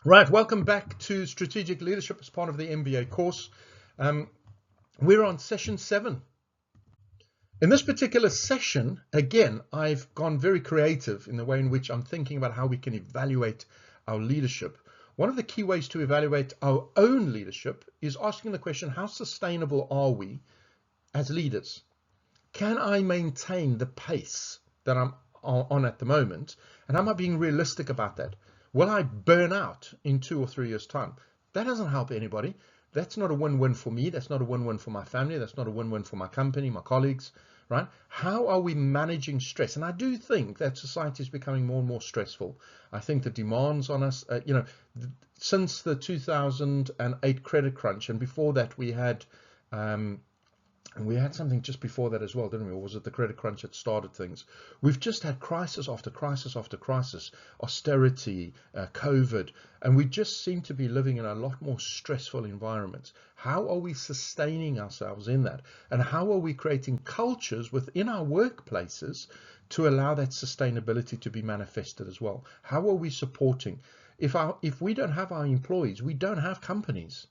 Right, welcome back to Strategic Leadership as part of the MBA course. We're on session 7. In this particular session, again, I've gone very creative in the way in which I'm thinking about how we can evaluate our leadership. One of the key ways to evaluate our own leadership is asking the question, how sustainable are we as leaders? Can I maintain the pace that I'm on at the moment? And am I being realistic about that? Will I burn out in 2 or 3 years' time? That doesn't help anybody. That's not a win-win for me. That's not a win-win for my family. That's not a win-win for my company, my colleagues, right? How are we managing stress? And I do think that society is becoming more and more stressful. I think the demands on us, since the 2008 credit crunch, and before that we had something just before that as well, didn't we? Or was it the credit crunch that started things? We've just had crisis after crisis after crisis, austerity, COVID, and we just seem to be living in a lot more stressful environments. How are we sustaining ourselves in that? And how are we creating cultures within our workplaces to allow that sustainability to be manifested as well? How are we supporting? If we don't have our employees, we don't have companies.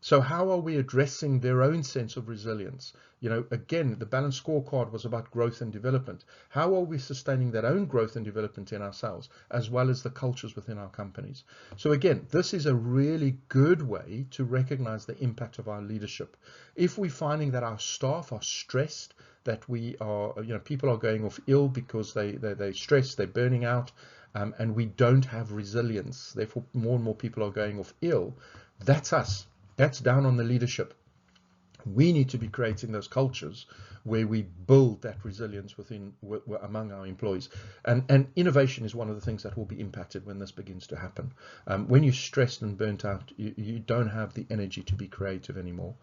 So how are we addressing their own sense of resilience? Again, the balanced scorecard was about growth and development. How are we sustaining that own growth and development in ourselves, as well as the cultures within our companies? So again, this is a really good way to recognize the impact of our leadership. If we're finding that our staff are stressed, that we are, people are going off ill because they're stressed, they're burning out, and we don't have resilience, therefore more and more people are going off ill, that's us. That's down on the leadership. We need to be creating those cultures where we build that resilience among our employees. And innovation is one of the things that will be impacted when this begins to happen. When you're stressed and burnt out, you don't have the energy to be creative anymore.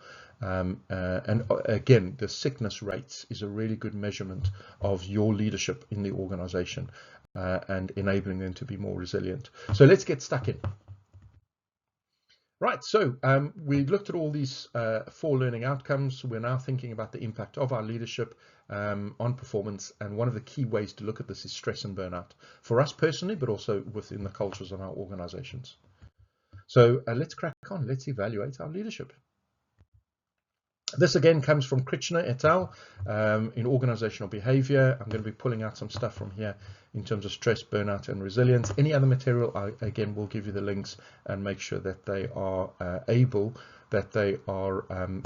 And again, the sickness rates is a really good measurement of your leadership in the organization and enabling them to be more resilient. So let's get stuck in. Right, so we looked at all these 4 learning outcomes. We're now thinking about the impact of our leadership on performance, and one of the key ways to look at this is stress and burnout for us personally, but also within the cultures of our organizations. So let's crack on. Let's evaluate our leadership. This again comes from Krishna et al. In organizational behavior. I'm going to be pulling out some stuff from here in terms of stress, burnout, and resilience. Any other material, again, will give you the links and make sure that they are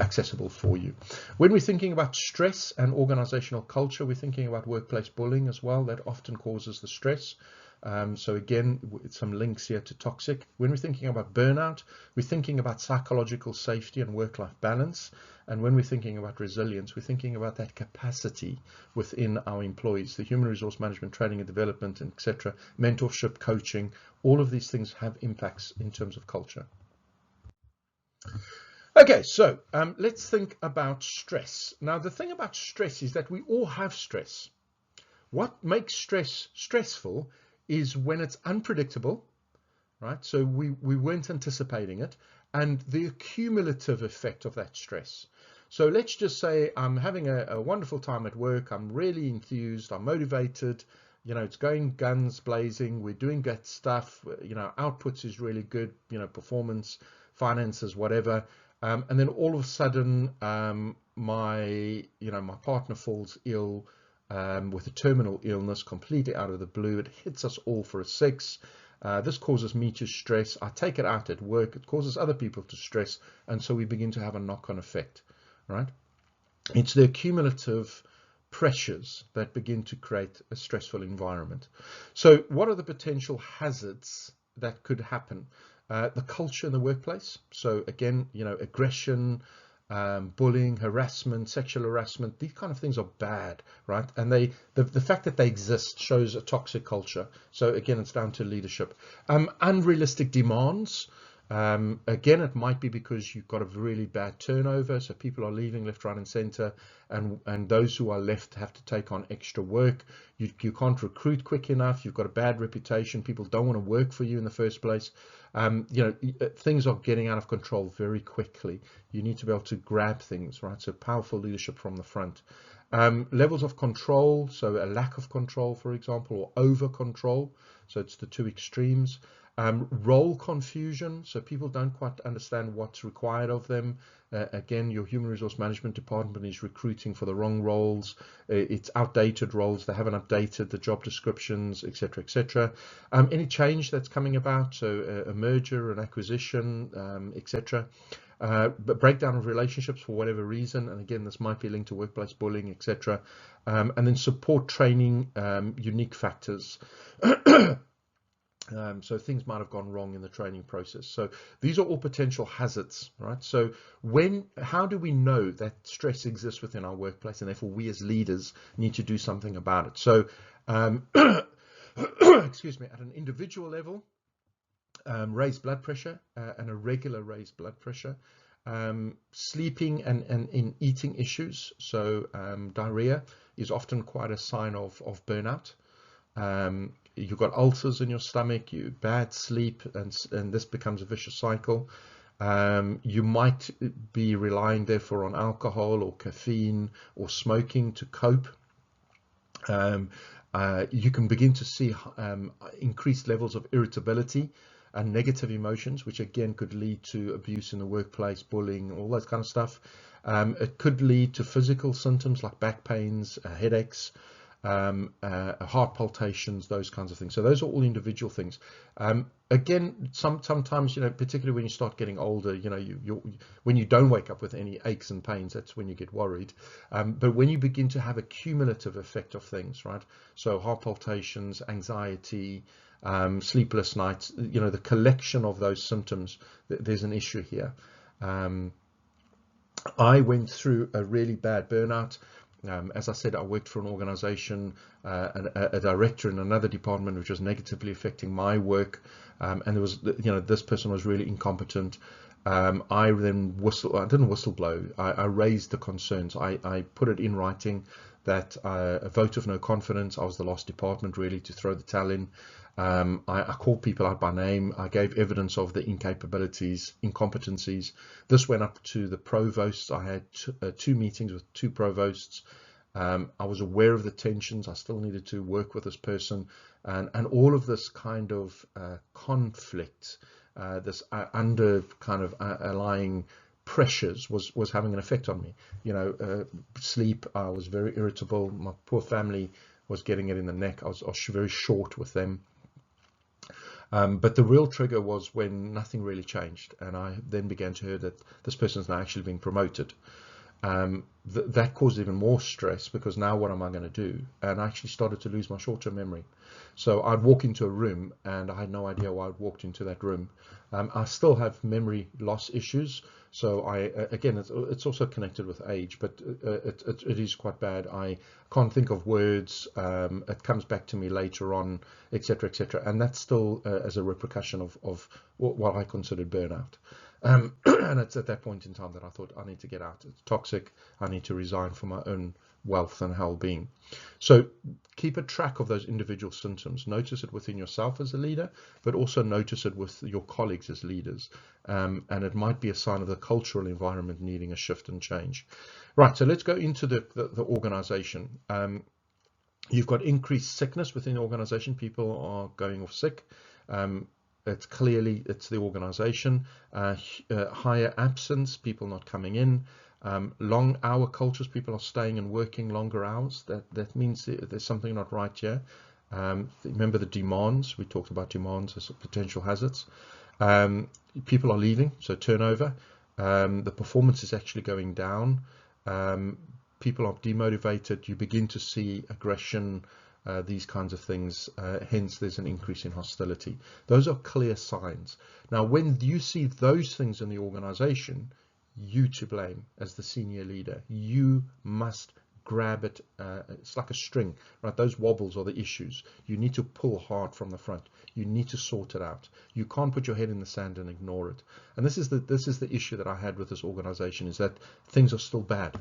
accessible for you. When we're thinking about stress and organizational culture, we're thinking about workplace bullying as well. That often causes the stress. So again, some links here to toxic. When we're thinking about burnout, we're thinking about psychological safety and work-life balance. And when we're thinking about resilience, we're thinking about that capacity within our employees, the human resource management, training and development, and etc., mentorship, coaching, all of these things have impacts in terms of culture. Okay, so let's think about stress. Now, the thing about stress is that we all have stress. What makes stress stressful is when it's unpredictable, right? So we weren't anticipating it, and the cumulative effect of that stress. So let's just say I'm having a wonderful time at work. I'm really enthused. I'm motivated. It's going guns blazing. We're doing good stuff. Outputs is really good. Performance, finances, whatever. And then all of a sudden, my partner falls ill. With a terminal illness completely out of the blue. It hits us all for a 6. This causes me to stress. I take it out at work. It causes other people to stress. And so we begin to have a knock-on effect, right? It's the cumulative pressures that begin to create a stressful environment. So what are the potential hazards that could happen? The culture in the workplace. So again, aggression, bullying, harassment, sexual harassment, these kind of things are bad, right? And the fact that they exist shows a toxic culture. So again, it's down to leadership. Unrealistic demands. Again, it might be because you've got a really bad turnover, so people are leaving left, right, and center, and those who are left have to take on extra work. You can't recruit quick enough. You've got a bad reputation. People don't want to work for you in the first place. Things are getting out of control very quickly. You need to be able to grab things, right? So powerful leadership from the front. Levels of control, so a lack of control, for example, or over control. So it's the 2 extremes. Role confusion, so people don't quite understand what's required of them. Again, your human resource management department is recruiting for the wrong roles. It's outdated roles. They haven't updated the job descriptions, etc., etc. Any change that's coming about, so a merger, an acquisition, etc. But breakdown of relationships for whatever reason, and again, this might be linked to workplace bullying, etc. And then support training, unique factors. So things might have gone wrong in the training process. So these are all potential hazards, right? So how do we know that stress exists within our workplace, and therefore we as leaders need to do something about it? So, excuse me, at an individual level, raised blood pressure and a regular raised blood pressure, sleeping and in eating issues. So diarrhea is often quite a sign of burnout. You've got ulcers in your stomach, you bad sleep, and this becomes a vicious cycle. You might be relying therefore on alcohol or caffeine or smoking to cope. You can begin to see increased levels of irritability and negative emotions, which again could lead to abuse in the workplace, bullying, all that kind of stuff. It could lead to physical symptoms like back pains, headaches, heart palpitations, those kinds of things. So those are all individual things. Again, sometimes, particularly when you start getting older, when you don't wake up with any aches and pains, that's when you get worried. But when you begin to have a cumulative effect of things, right? So heart palpitations, anxiety, sleepless nights, the collection of those symptoms, there's an issue here. I went through a really bad burnout. As I said, I worked for an organization, a director in another department, which was negatively affecting my work. And there was, this person was really incompetent. I then I didn't whistleblow. I raised the concerns. I put it in writing that a vote of no confidence. I was the last department really to throw the towel in. I called people out by name. I gave evidence of the incompetencies. This went up to the provosts. I had two meetings with two provosts. I was aware of the tensions. I still needed to work with this person, and all of this kind of conflict, this under kind of lying pressures was having an effect on me. Sleep. I was very irritable. My poor family was getting it in the neck. I was very short with them. But the real trigger was when nothing really changed, and I then began to hear that this person is now actually being promoted. That caused even more stress, because now what am I going to do? And I actually started to lose my short-term memory. So I'd walk into a room and I had no idea why I'd walked into that room. I still have memory loss issues. So again, it's also connected with age, but it is quite bad. I can't think of words. It comes back to me later on, etc., etc. And that's still as a repercussion of what I considered burnout. And it's at that point in time that I thought, I need to get out. It's toxic. I need to resign for my own wealth and well-being. So keep a track of those individual symptoms. Notice it within yourself as a leader, but also notice it with your colleagues as leaders. And it might be a sign of the cultural environment needing a shift and change. Right, so let's go into the organization. You've got increased sickness within the organization. People are going off sick. It's the organization. Higher absence, people not coming in. Long hour cultures, people are staying and working longer hours. That means there's something not right here. Remember the demands. We talked about demands as potential hazards. People are leaving, so turnover. The performance is actually going down. People are demotivated. You begin to see aggression, these kinds of things. Hence, there's an increase in hostility. Those are clear signs. Now, when you see those things in the organization, you to blame as the senior leader. You must grab it. It's like a string, right? Those wobbles are the issues. You need to pull hard from the front. You need to sort it out. You can't put your head in the sand and ignore it. And this is the issue that I had with this organization, is that things are still bad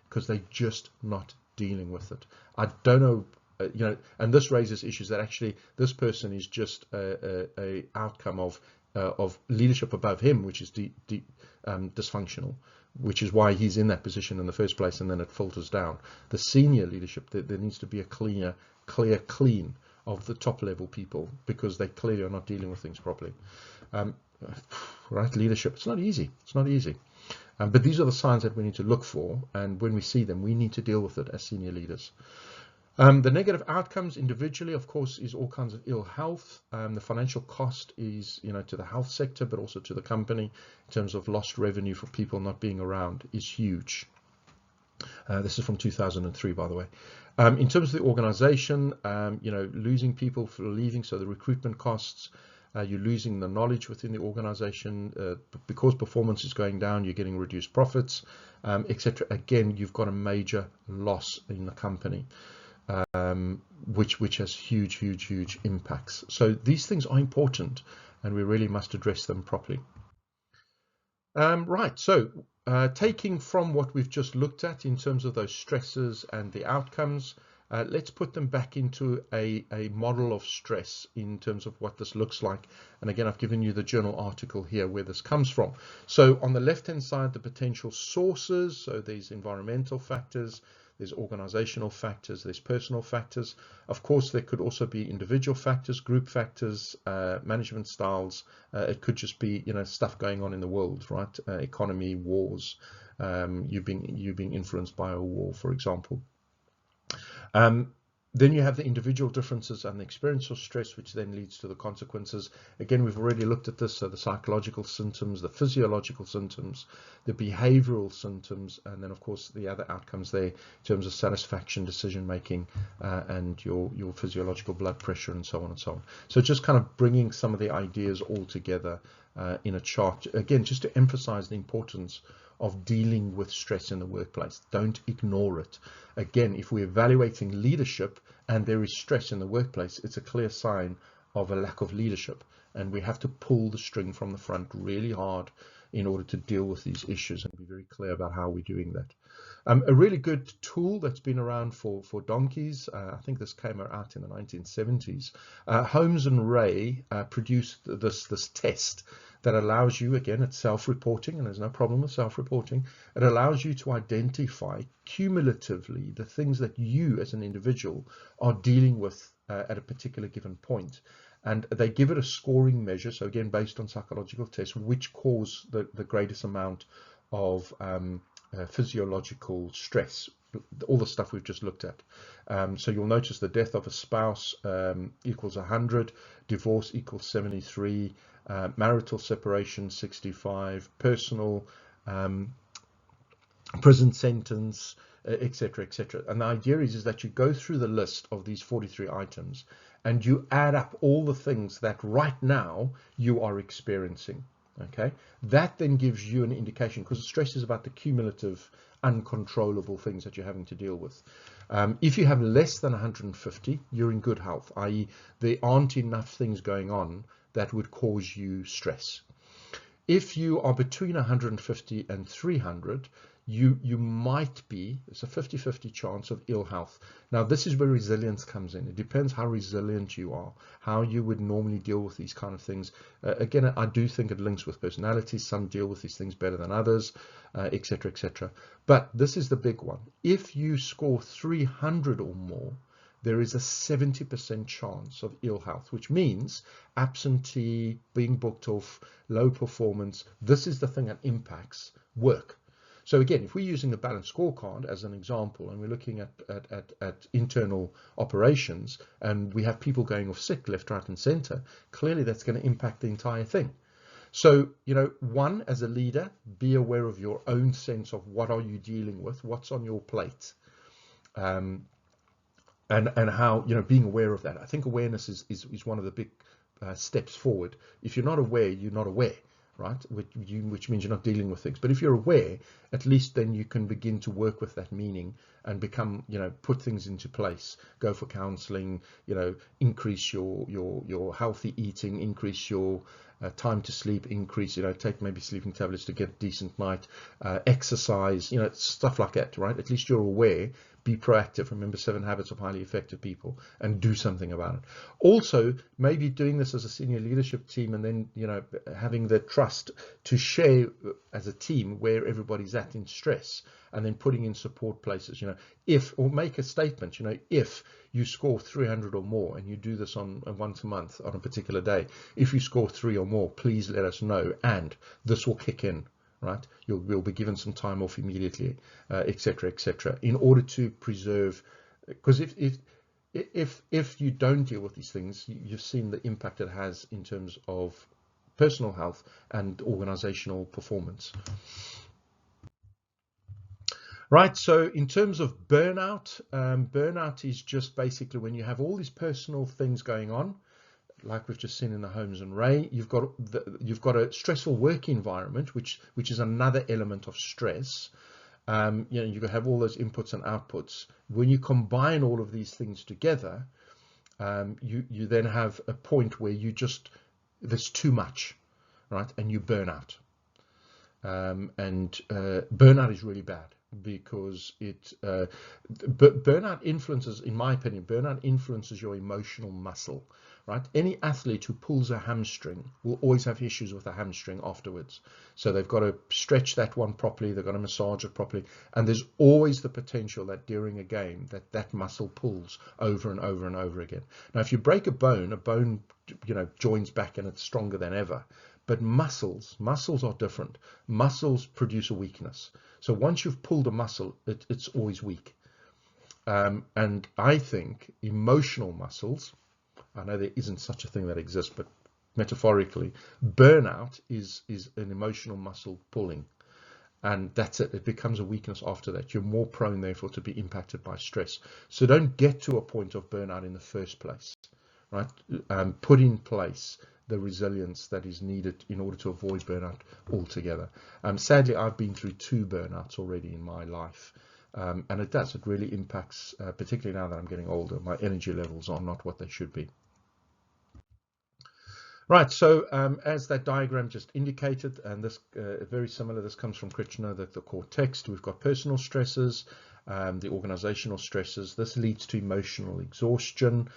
because they're just not dealing with it. I don't know. And this raises issues that actually this person is just a outcome of leadership above him, which is dysfunctional, which is why he's in that position in the first place, and then it filters down. The senior leadership, there needs to be a clean of the top level people because they clearly are not dealing with things properly. Right, leadership, it's not easy. It's not easy. But these are the signs that we need to look for, and when we see them, we need to deal with it as senior leaders. The negative outcomes individually, of course, is all kinds of ill health. The financial cost is, to the health sector, but also to the company in terms of lost revenue for people not being around is huge. This is from 2003, by the way. In terms of the organization, losing people for leaving, so the recruitment costs, you're losing the knowledge within the organization because performance is going down, you're getting reduced profits, etc. Again, you've got a major loss in the company. Which has huge impacts. So these things are important, and we really must address them properly. Right, so taking from what we've just looked at in terms of those stresses and the outcomes, let's put them back into a model of stress in terms of what this looks like. And again, I've given you the journal article here where this comes from. So on the left-hand side, the potential sources, so there's environmental factors, there's organizational factors, there's personal factors. Of course, there could also be individual factors, group factors, management styles. It could just be, stuff going on in the world, right? Economy, wars, you being influenced by a war, for example. Then you have the individual differences and the experience of stress, which then leads to the consequences. Again, we've already looked at this, so the psychological symptoms, the physiological symptoms, the behavioral symptoms, and then, of course, the other outcomes there in terms of satisfaction, decision-making, and your physiological blood pressure, and so on and so on. So just kind of bringing some of the ideas all together in a chart, again, just to emphasize the importance of dealing with stress in the workplace. Don't ignore it. Again, if we're evaluating leadership and there is stress in the workplace, it's a clear sign of a lack of leadership. And we have to pull the string from the front really hard in order to deal with these issues and be very clear about how we're doing that. A really good tool that's been around for donkeys, I think this came out in the 1970s. Holmes and Ray produced this test that allows you, again, it's self-reporting, and there's no problem with self-reporting. It allows you to identify cumulatively the things that you as an individual are dealing with at a particular given point. And they give it a scoring measure, so again, based on psychological tests, which cause the greatest amount of physiological stress, all the stuff we've just looked at. So you'll notice the death of a spouse equals 100, divorce equals 73, marital separation 65, personal prison sentence, etc., etc. And the idea is that you go through the list of these 43 items and you add up all the things that right now you are experiencing. Okay, that then gives you an indication, because stress is about the cumulative uncontrollable things that you're having to deal with. If you have less than 150, you're in good health, i.e. there aren't enough things going on that would cause you stress. If you are between 150 and 300, you might be, it's a 50-50 chance of ill health. Now, this is where resilience comes in. It depends how resilient you are, how you would normally deal with these kind of things. Again, I do think it links with personality. Some deal with these things better than others, etc., etc. But this is the big one. If you score 300 or more, there is a 70% chance of ill health, which means absentee, being booked off, low performance. This is the thing that impacts work. So again, if we're using the balanced scorecard as an example, and we're looking at internal operations, and we have people going off sick left, right, and center, clearly that's going to impact the entire thing. So, one, as a leader, be aware of your own sense of what are you dealing with, what's on your plate, and how, being aware of that. I think awareness is one of the big steps forward. If you're not aware, you're not aware. Right, which means you're not dealing with things. But if you're aware, at least then you can begin to work with that meaning and become, put things into place. Go for counseling, increase your healthy eating, increase your time to sleep, increase, take maybe sleeping tablets to get a decent night, exercise, stuff like that, right? At least you're aware, be proactive. Remember 7 habits of highly effective people, and do something about it. Also, maybe doing this as a senior leadership team, and then, you know, having the trust to share as a team where everybody's at in stress, and then putting in support places, you know, or make a statement, you know, if you score 300 or more, and you do this on once a month on a particular day, if you score 3 or more, please let us know, and this will kick in, right? You'll be given some time off immediately, etc., in order to preserve, because if you don't deal with these things, you've seen the impact it has in terms of personal health and organizational performance. Right, so in terms of burnout, burnout is just basically when you have all these personal things going on, like we've just seen in the Holmes and Ray. You've got a stressful work environment, which is another element of stress. You know, you have all those inputs and outputs. When you combine all of these things together, you then have a point where there's too much, right, and you burn out. Burnout is really bad, because burnout influences, in my opinion, burnout influences your emotional muscle, right? Any athlete who pulls a hamstring will always have issues with the hamstring afterwards. So they've got to stretch that one properly, they've got to massage it properly, and there's always the potential that during a game that muscle pulls over and over and over again. Now, if you break a bone, you know, joins back and it's stronger than ever. But muscles are different. Muscles produce a weakness. So once you've pulled a muscle, it's always weak. And I think emotional muscles, I know there isn't such a thing that exists, but metaphorically, burnout is an emotional muscle pulling. And that's it. It becomes a weakness after that. You're more prone, therefore, to be impacted by stress. So don't get to a point of burnout in the first place, right? Put in place the resilience that is needed in order to avoid burnout altogether. Sadly, I've been through 2 burnouts already in my life, and it really impacts, particularly now that I'm getting older. My energy levels are not what they should be. Right, so as that diagram just indicated, and this very similar, this comes from Krishna, the core text. We've got personal stresses, the organizational stresses. This leads to emotional exhaustion,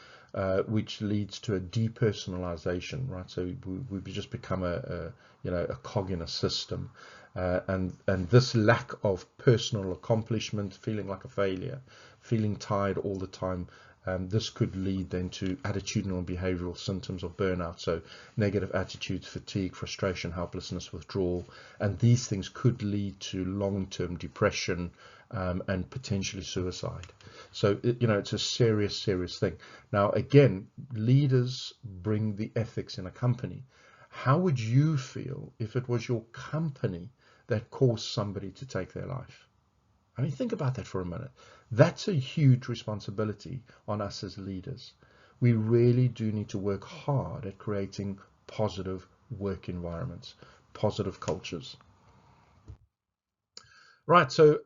which leads to a depersonalization, right? So we've just become a cog in a system, and this lack of personal accomplishment, feeling like a failure, feeling tired all the time, this could lead then to attitudinal and behavioral symptoms of burnout. So negative attitudes, fatigue, frustration, helplessness, withdrawal, and these things could lead to long-term depression, and potentially suicide. So, you know, it's a serious thing. Now, again, leaders bring the ethics in a company. How would you feel if it was your company that caused somebody to take their life? I mean, think about that for a minute. That's a huge responsibility on us as leaders. We really do need to work hard at creating positive work environments, positive cultures. Right, so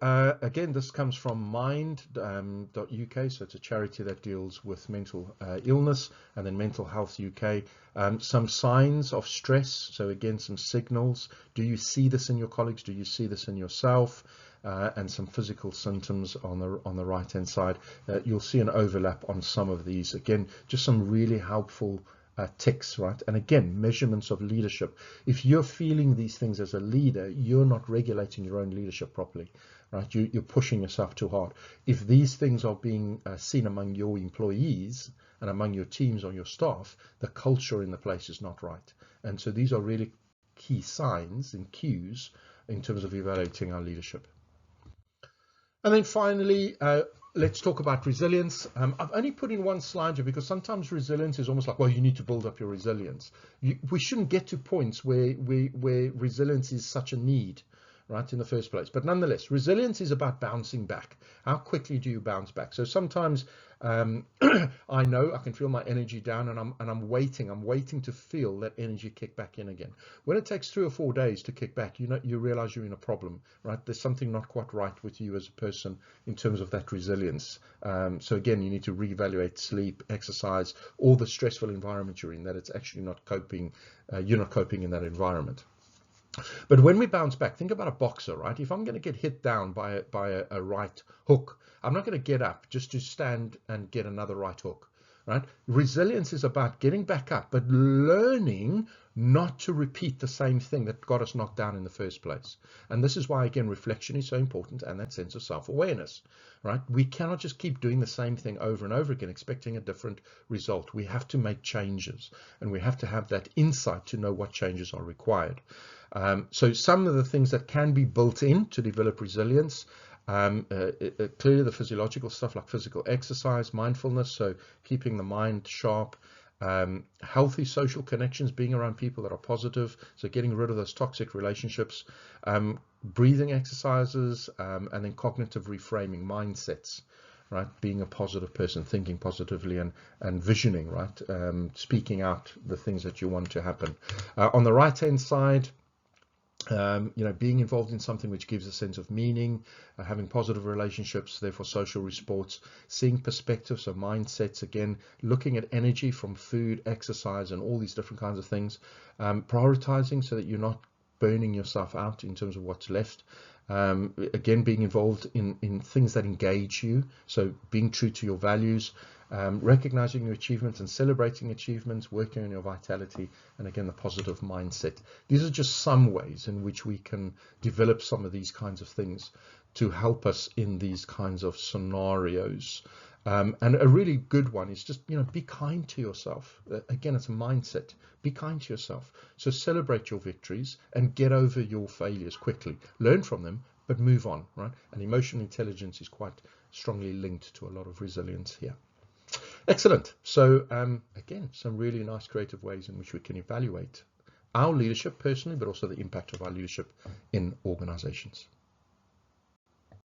again, this comes from mind.uk, so it's a charity that deals with mental illness, and then Mental Health UK. Some signs of stress, so again, some signals. Do you see this in your colleagues? Do you see this in yourself? And some physical symptoms on the right-hand side. You'll see an overlap on some of these. Again, just some really helpful ticks, right? And again, measurements of leadership. If you're feeling these things as a leader, you're not regulating your own leadership properly, right? You're pushing yourself too hard. If these things are being seen among your employees and among your teams or your staff, the culture in the place is not right. And so these are really key signs and cues in terms of evaluating our leadership. And then finally, let's talk about resilience. I've only put in one slide here because sometimes resilience is almost like, well, you need to build up your resilience. We shouldn't get to points where resilience is such a need, right, in the first place. But nonetheless, resilience is about bouncing back. How quickly do you bounce back? So sometimes I know I can feel my energy down, and I'm waiting to feel that energy kick back in again. When it takes 3 or 4 days to kick back, you realize you're in a problem, right? There's something not quite right with you as a person in terms of that resilience. So again, you need to reevaluate sleep, exercise, all the stressful environment you're in, that it's actually not coping. You're not coping in that environment. But when we bounce back, think about a boxer, right? If I'm going to get hit down by a right hook, I'm not going to get up just to stand and get another right hook, right? Resilience is about getting back up, but learning not to repeat the same thing that got us knocked down in the first place. And this is why, again, reflection is so important, and that sense of self-awareness, right? We cannot just keep doing the same thing over and over again, expecting a different result. We have to make changes, and we have to have that insight to know what changes are required. So some of the things that can be built in to develop resilience, clearly the physiological stuff like physical exercise, mindfulness, so keeping the mind sharp, healthy social connections, being around people that are positive, so getting rid of those toxic relationships, breathing exercises, and then cognitive reframing, mindsets, right? Being a positive person, thinking positively, and visioning, right? Speaking out the things that you want to happen. On the right-hand side, being involved in something which gives a sense of meaning, having positive relationships, therefore social reports, seeing perspectives, so mindsets, again, looking at energy from food, exercise, and all these different kinds of things, prioritizing so that you're not burning yourself out in terms of what's left. Again, being involved in things that engage you, so being true to your values, recognizing your achievements and celebrating achievements, working on your vitality, and again, the positive mindset. These are just some ways in which we can develop some of these kinds of things to help us in these kinds of scenarios. And a really good one is just, be kind to yourself. Again, it's a mindset. Be kind to yourself. So celebrate your victories and get over your failures quickly. Learn from them, but move on, right? And emotional intelligence is quite strongly linked to a lot of resilience here. Excellent. So again, some really nice creative ways in which we can evaluate our leadership personally, but also the impact of our leadership in organizations.